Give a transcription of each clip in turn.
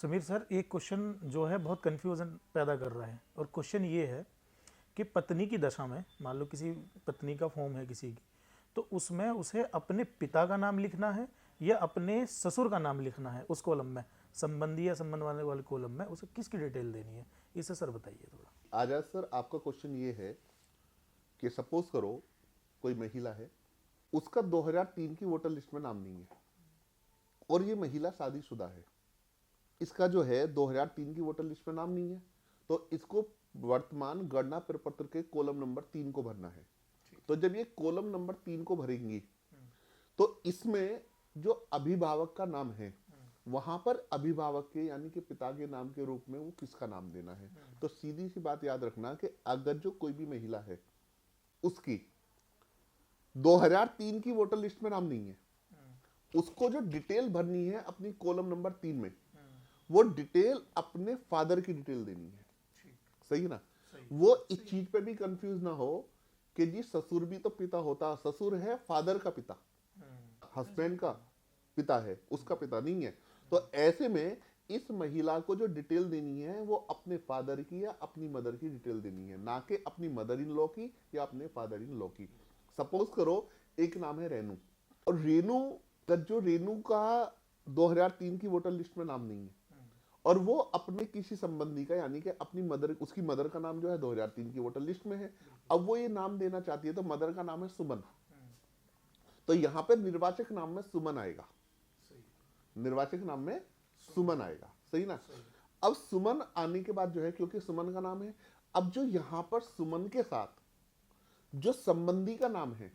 Sameer sir, एक question जो है बहुत कंफ्यूजन पैदा कर रहा है, और क्वेश्चन ये है कि पत्नी की दशा में, मान लो किसी पत्नी का फॉर्म है किसी की, तो उसमें उसे अपने पिता का नाम लिखना है या अपने ससुर का नाम लिखना है उस कॉलम में, संबंधी या संबंध वाले वाले कॉलम में उसे किसकी डिटेल देनी है, इसे सर बताइए थोड़ा। आजाद सर, आपका क्वेश्चन ये है कि सपोज करो कोई महिला है, उसका 2003 की वोटर लिस्ट में नाम नहीं है और ये महिला शादीशुदा है। इसका जो है 2003 की वोटर लिस्ट में नाम नहीं है, तो इसको वर्तमान गणना प्रपत्र के कॉलम नंबर 3 को भरना है। तो जब ये कॉलम नंबर 3 को भरेंगी तो इसमें जो अभिभावक का नाम है वहां पर अभिभावक के यानी कि पिता के नाम के रूप में वो किसका नाम देना है। तो सीधी सी बात याद रखना कि अगर जो कोई भी महिला है उसकी 2003 की वोटर लिस्ट में नाम नहीं है, उसको जो डिटेल भरनी है अपनी कॉलम नंबर 3 में, वो डिटेल अपने फादर की डिटेल देनी है। सही है ना? वो इस चीज पे भी कंफ्यूज ना हो कि जी ससुर भी तो पिता होता, ससुर है फादर का पिता, हस्बैंड का पिता है, उसका पिता नहीं है। तो ऐसे में इस महिला को जो डिटेल देनी है वो अपने फादर की या अपनी मदर की डिटेल देनी है, ना कि अपनी मदर इन लॉ की या अपने फादर इन लॉ की। सपोज करो एक नाम है रेनू, और रेनू का 2003 की वोटर लिस्ट में नाम नहीं है और वो अपने किसी संबंधी का यानी कि अपनी मदर, उसकी मदर का नाम जो है 2003 की वोटर लिस्ट में है। अब वो ये नाम देना चाहती है, तो मदर का नाम है सुमन, तो यहां पे निर्वाचक नाम में सुमन आएगा, निर्वाचक नाम में सुमन आएगा। सही ना? अब सुमन आने के बाद जो है, क्योंकि सुमन का नाम है, अब जो यहां पर सुमन के साथ जो संबंधी का नाम है,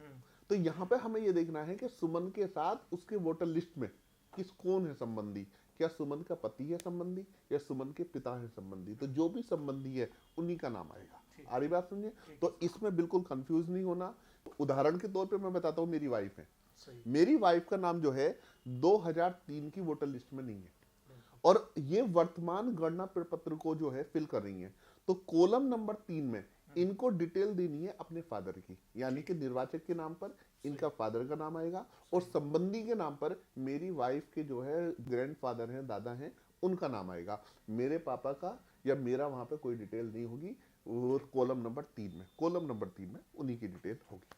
तो यहां पे हमें यह देखना है कि सुमन के साथ उसके वोटर लिस्ट में कौन है संबंधी। क्या सुमन का पति है संबंधी या सुमन के पिता है संबंधी? तो जो भी संबंधी है उन्हीं का नाम आएगा। आ रही बात समझे? तो इसमें बिल्कुल कंफ्यूज नहीं होना। उदाहरण के तौर पे मैं बताता हूँ, मेरी वाइफ है, मेरी वाइफ का नाम जो है 2003 की वोटर लिस्ट में नहीं है और ये वर्तमान गणना प्रपत्र को जो है फिल कर रही है। तो कॉलम नंबर 3 में इनको डिटेल देनी है अपने फादर की, यानी कि निर्वाचक के नाम पर इनका फादर का नाम आएगा और संबंधी के नाम पर मेरी वाइफ के जो है ग्रैंडफादर हैं, दादा हैं, उनका नाम आएगा। मेरे पापा का या मेरा वहां पे कोई डिटेल नहीं होगी। वो कॉलम नंबर 3 में उन्हीं की डिटेल होगी।